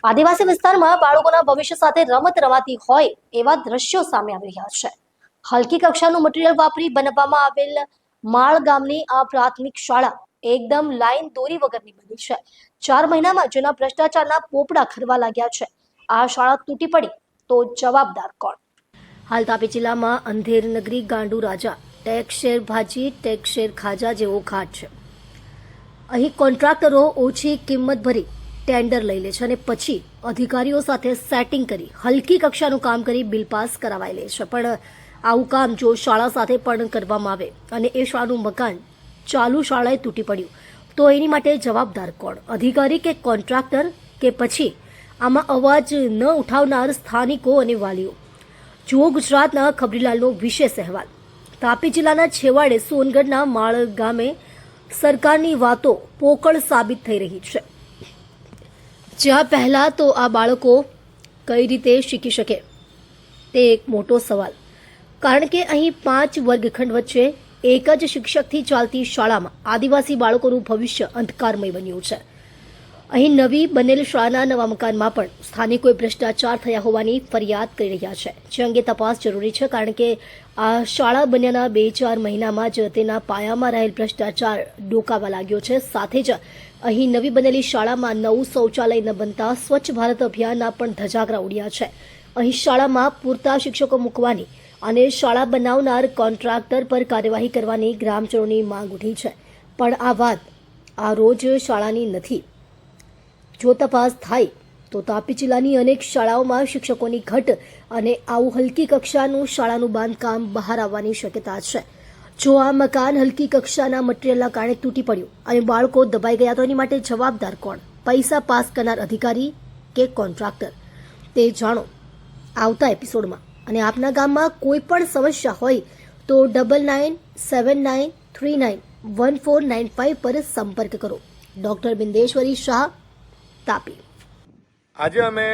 આદિવાસી વિસ્તારમાં બાળકોના ભવિષ્ય સાથે રમત રમાતી હોય એવા દ્રશ્યો સામે આવી રહ્યા છે. હલકી કક્ષાનું મટીરીયલ વાપરી બનાવવામાં આવેલ માળ ગામની આ પ્રાથમિક શાળા એકદમ લાઈન દોરી વગરની બની છે. 4 મહિનામાં જેના ભ્રષ્ટાચારના પોપડા ખરવા લાગ્યા છે. આ શાળા તૂટી પડી તો જવાબદાર કોણ? હાલ તાપી જિલ્લામાં અંધેર નગરી ગાંડુ રાજા ટેક શેર ભાજી ટેક શેર ખાજા જેવો ઘાટ છે. અહીં કોન્ટ્રાક્ટરો ઓછી કિંમત ભરી ટેન્ડર લઈ લે છે અને પછી અધિકારીઓ સાથે સેટિંગ કરી હલકી કક્ષાનું કામ કરી બિલ પાસ કરાવાઈ લે છે. પણ આવું કામ જો શાળા સાથે પણ કરવામાં આવે અને એ શાળાનું મકાન ચાલુ શાળાએ તૂટી પડ્યું તો એની માટે જવાબદાર કોણ? અધિકારી કે કોન્ટ્રાક્ટર કે પછી આમાં અવાજ ન ઉઠાવનાર સ્થાનિકો અને વાલીઓ? જુઓ ગુજરાતના ખબરીલાલનો વિશેષ અહેવાલ. તાપી જિલ્લાના છેવાડે સોનગઢના માળ ગામે સરકારની વાતો પોકળ સાબિત થઈ રહી છે. જ્યાં પહેલા તો આ બાળકો કઈ રીતે શીખી શકે તે એક મોટો સવાલ, કારણ કે અહીં 5 વર્ગખંડ વચ્ચે એક જ શિક્ષકથી ચાલતી શાળામાં આદિવાસી બાળકોનું ભવિષ્ય અંધકારમય બન્યું છે. અહીં નવી બનેલ શાળાના નવા મકાનમાં પણ સ્થાનિકોએ ભ્રષ્ટાચાર થયા હોવાની ફરિયાદ કરી રહ્યા છે, જે અંગે તપાસ જરૂરી છે. કારણ કે આ શાળા બન્યાના 2-4 મહિનામાં જ તેના પાયામાં રહેલ ભ્રષ્ટાચાર ડોકાવા લાગ્યો છે. સાથે જ અહીં નવી બનેલી શાળામાં નવું શૌચાલય ન બનતા સ્વચ્છ ભારત અભિયાનના પણ ધજાગરા ઉડ્યા છે. અહીં શાળામાં પૂરતા શિક્ષકો મૂકવાની અને શાળા બનાવનાર કોન્ટ્રાક્ટર પર કાર્યવાહી કરવાની ગ્રામજનોની માંગ ઉઠી છે. પણ આ વાત આ રોજ શાળાની નથી. જો તપાસ થાય તો તાપી જિલ્લાની અનેક શાળાઓમાં શિક્ષકોની ઘટ અને આવું હલકી કક્ષાનું શાળાનું બાંધકામ બહાર આવવાની શક્યતા છે. જો આ મકાન હલકી કક્ષાના મટીરીયલના કારણે તૂટી પડ્યું અને બાળકો દબાઈ ગયા તો એની માટે જવાબદાર કોણ? પૈસા પાસ કરનાર અધિકારી કે કોન્ટ્રાક્ટર? તે જાણો આવતા એપિસોડમાં. અને આપના ગામમાં કોઈ પણ સમસ્યા હોય તો 9979391495 પર સંપર્ક કરો. ડોક્ટર બિંદેશ્વરી શાહ, તાપી. આજે અમે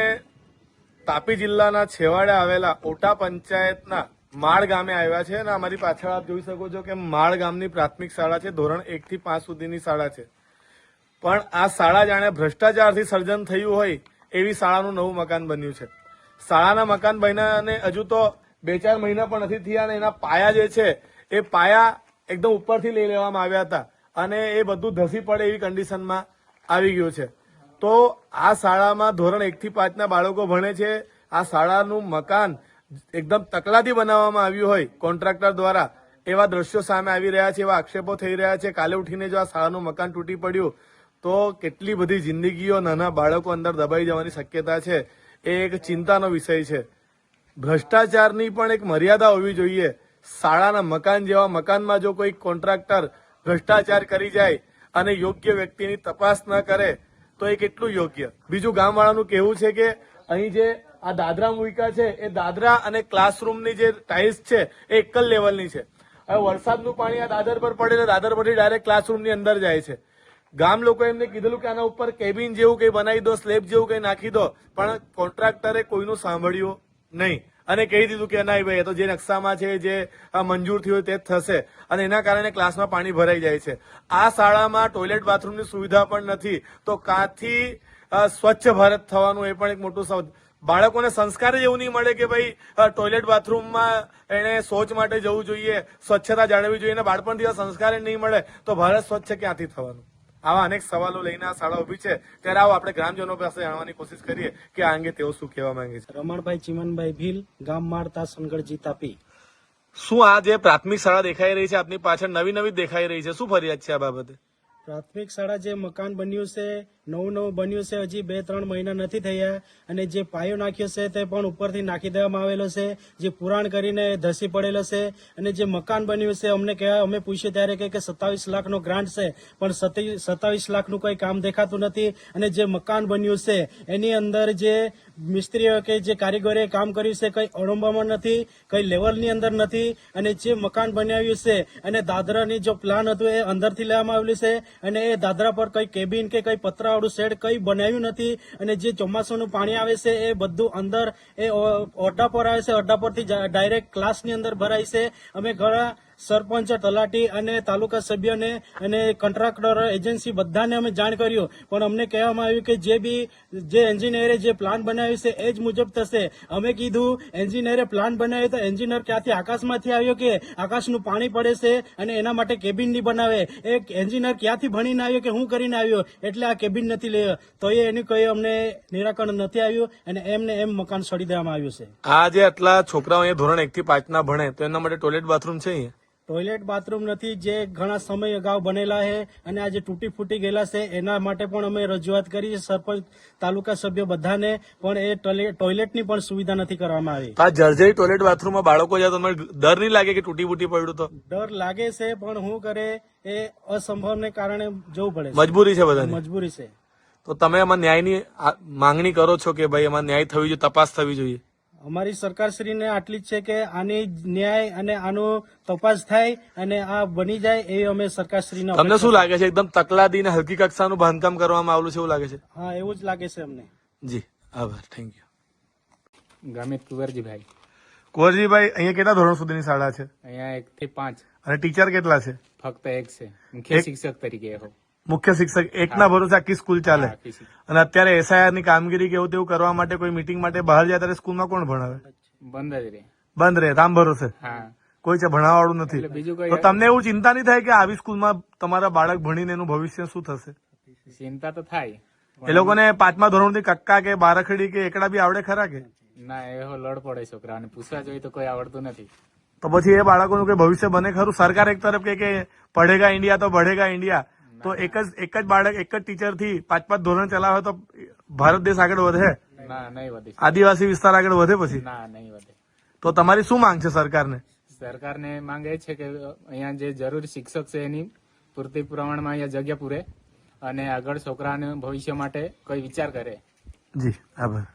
તાપી જિલ્લાના છેવાડે આવેલા ઓટા પંચાયતના માળ ગામે આવ્યા છે અને અમારી પાછળ આપ જોઈ શકો છો કે માળ ગામની પ્રાથમિક શાળા છે. ધોરણ 1 થી 5 સુધીની શાળા છે. પણ આ શાળા જાણે ભ્રષ્ટાચારથી સર્જન થયું હોય એવી શાળાનું નવું મકાન બન્યું છે. શાળાના મકાન બન્યા અને હજુ તો 2-4 મહિના પણ નથી થયા અને એના પાયા જે છે એ પાયા એકદમ ઉપરથી લઈ લેવામાં આવ્યા હતા અને એ બધું ધસી પડે એવી કન્ડિશનમાં આવી ગયું છે. તો આ શાળામાં ધોરણ 1 થી 5 ના બાળકો ભણે છે. આ શાળાનું મકાન એકદમ તકલાદી બનાવવામાં આવ્યું હોય કોન્ટ્રાક્ટર દ્વારા એવા દ્રશ્યો સામે આવી રહ્યા છે, એવા આક્ષેપો થઈ રહ્યા છે. કાલે ઉઠીને જો આ શાળાનું મકાન તૂટી પડ્યું તો કેટલી બધી જિંદગીઓ, નાના બાળકો અંદર દબાઈ જવાની શક્યતા છે. એ એક ચિંતાનો વિષય છે. ભ્રષ્ટાચારની પણ એક મર્યાદા હોવી જોઈએ. શાળાના મકાન જેવા મકાનમાં જો કોઈ કોન્ટ્રાક્ટર ભ્રષ્ટાચાર કરી જાય અને યોગ્ય વ્યક્તિની તપાસ ન કરે તો એ કેટલું યોગ્ય? બીજું ગામવાળાનું કહેવું છે કે અહીં જે આ દાદરા મૂક્યા છે એ દાદરા અને ક્લાસરૂમની જે ટાઇલ્સ છે એ એક જ લેવલની છે. હવે વરસાદનું પાણી આ દાદર પર પડે એટલે દાદર પરથી ડાયરેક્ટ ક્લાસરૂમની અંદર જાય છે. ગામ લોકો એમને કીધેલું કે આના ઉપર કેબિન જેવું કંઈ બનાવી દો, સ્લેબ જેવું કંઈ નાખી દો, પણ કોન્ટ્રાક્ટરે કોઈનું સાંભળ્યું નહીં અને કહી દીધું કે ના ભાઈ એ તો જે નકશામાં છે, જે મંજૂર થયું હોય તે જ થશે અને એના કારણે ક્લાસમાં પાણી ભરાઈ જાય છે. આ શાળામાં ટોયલેટ બાથરૂમની સુવિધા પણ નથી તો કાંથી સ્વચ્છ ભારત થવાનું એ પણ એક મોટું સવાલ. બાળકોને સંસ્કાર જ એવું નહીં મળે કે ભાઈ ટોયલેટ બાથરૂમમાં એને શૌચ માટે જવું જોઈએ, સ્વચ્છતા જાળવવી જોઈએ અને બાળપણથી આ સંસ્કાર નહીં મળે તો ભારત સ્વચ્છ ક્યાંથી થવાનું? આવા અનેક સવાલો લઈને આ શાળા ઉભી છે. ત્યારે આવો આપણે ગ્રામજનો પાસે જાણવાની કોશિશ કરીએ કે આ અંગે તેઓ શું કહેવા માંગે છે. રમણભાઈ ચીમનભાઈ ભીલ, ગામ માળતા, સોનગઢ, તાપી. શું આ જે પ્રાથમિક શાળા દેખાઈ રહી છે આપની પાછળ નવી દેખાઈ રહી છે, શું ફરિયાદ છે આ બાબતે? પ્રાથમિક શાળા જે મકાન બન્યું છે, નવું બન્યું છે, હજી 2-3 મહિના નથી થયા અને જે પાયો નાખ્યો છે તે પણ ઉપરથી નાખી દેવામાં આવેલો છે, જે પુરાણ કરીને ધસી પડેલો છે. અને જે મકાન બન્યું છે અમને અમે પૂછ્યું ત્યારે કે 27 લાખનો ગ્રાન્ટ છે, પણ 27 લાખનું કોઈ કામ દેખાતું નથી. અને જે મકાન બન્યું છે એની અંદર જે મિસ્ત્રીઓ કે જે કારીગરોએ કામ કર્યું છે કઈ અડંબામાં નથી, કઈ લેવલની અંદર નથી. અને જે મકાન બનાવ્યું છે અને દાદરાની જો પ્લાન હતું એ અંદરથી લેવામાં આવેલું છે અને એ દાદરા પર કઈ કેબિન કે કઈ પતરાવાળું શેડ કઈ બનાવ્યું નથી. અને જે ચોમાસાનું પાણી આવે છે એ બધું અંદર એ ઓરડા પર આવે છે, ઓરડા પરથી ડાયરેક્ટ ક્લાસની અંદર ભરાય છે. અમે ઘણા સરપંચ, તલાટી અને તાલુકા સભ્યને અને કોન્ટ્રાક્ટર એજન્સી બધાને અમે જાણ કર્યું, પણ અમને કહેવામાં આવ્યું કે જે એન્જિનિયરે જે પ્લાન બનાવ્યો છે એ જ મુજબ થશે. અમે કીધું એન્જિનિયરે પ્લાન બનાવ્યો તો એન્જિનિયર ક્યાંથી આકાશમાંથી આવ્યો કે આકાશનું પાણી પડે છે અને એના માટે કેબિન નહીં બનાવે? એક એન્જિનિયર ક્યાંથી ભણીને આવ્યો કે હું કરીને આવ્યો એટલે આ કેબિન નથી લેયો? તો એનું કઈ અમને નિરાકરણ નથી આવ્યું અને એમને એમ મકાન છોડી દેવામાં આવ્યું છે. આ જે આટલા છોકરાઓ અહીંયા ધોરણ 1 થી 5 ના ભણે તો એના માટે ટોયલેટ બાથરૂમ છે અહીંયા? ટોયલેટ બાથરૂમ નથી, જે ઘણા સમય અગાઉ બનેલા છે અને આજે તૂટી ફૂટી ગયેલા છે. એના માટે પણ અમે રજૂઆત કરી છે સરપંચ, તાલુકા સભ્યો બધાને, પણ એ ટોયલેટની પણ સુવિધા નથી કરવામાં આવી. આ જર્જરી ટોયલેટ બાથરૂમમાં બાળકો જાય તો તમને ડર નહીં લાગે કે તૂટી ફૂટી પડ્યું તો? ડર લાગે છે, પણ શું કરે, એ અસંભવને કારણે જવું પડે છે. મજબૂરી છે બધાની. મજબૂરી છે. તો તમે આમાં ન્યાયની માંગણી કરો છો કે ભાઈ એમાં ન્યાય થવી જોઈએ, તપાસ થવી જોઈએ? અમારી સરકારશ્રીને આટલી જ છે કે આની ન્યાય અને આનો તપાસ થાય અને આ બની જાય એવી અમે સરકારશ્રીને. તમને શું લાગે છે, એકદમ તકલાદી ને હલકી કક્ષાનું બાંધકામ કરવામાં આવેલું છે એવું લાગે છે? હા, એવું જ લાગે છે અમને. જી આભાર, થેન્ક યુ. ગામિત કુંવરજીભાઈ. કુંવરજીભાઈ, અહીંયા કેટલા ધોરણ સુધીની શાળા છે અહીંયા 1 થી 5 અને ટીચર કેટલા છે? ફક્ત એક છે. મુખ્ય એક? શિક્ષક તરીકે હો. મુખ્ય શિક્ષક એકના ભરોસે આખી સ્કૂલ ચાલે? હા, આખી શિક્ષક. અને અત્યારે એસઆઈઆર ની કામગીરી કે એવું તેવું કરવા માટે કોઈ મીટિંગ માટે બહાર જાય ત્યારે સ્કૂલમાં કોણ ભણાવે? બંધ જ રહે. બંધ રહે, રામ ભરોસે હા, કોઈ છે ભણાવવાળું નથી. એટલે બીજું કોઈ તો તમને એવું ચિંતા નહીં થાય કે આવી સ્કૂલમાં તમારા બાળક ભણીને એનું ભવિષ્ય શું થશે? ચિંતા તો થાય. એ લોકોને 5મા ધોરણથી કક્કા કે બારખડી કે એકડા બી આવડે ખરા કે? ના, એવો લડ પડે છોકરાને. પૂછવા જોઈએ તો કોઈ આવડતું નથી. તો પછી એ બાળકોનું કોઈ ભવિષ્ય બને ખરું? સરકાર એક તરફ કહે કે પઢેગા ઇન્ડિયા તો બઢેગા ઇન્ડિયા, તો એક જ બાળક એક જ ટીચર થી 5 ધોરણ ચલાવે તો ભારત દેશ આગળ વધે? ના, નહીં વધે. આદિવાસી વિસ્તાર આગળ વધે પછી? ના, નહીં વધે. તો તમારી શું માંગ છે સરકારને? સરકારને માંગ એ છે કે અહીંયા જે જરૂરી શિક્ષક છે એની પૂરતી પ્રમાણમાં અહીંયા જગ્યા પૂરે અને આગળ છોકરાને ભવિષ્ય માટે કોઈ વિચાર કરે. જી આભાર.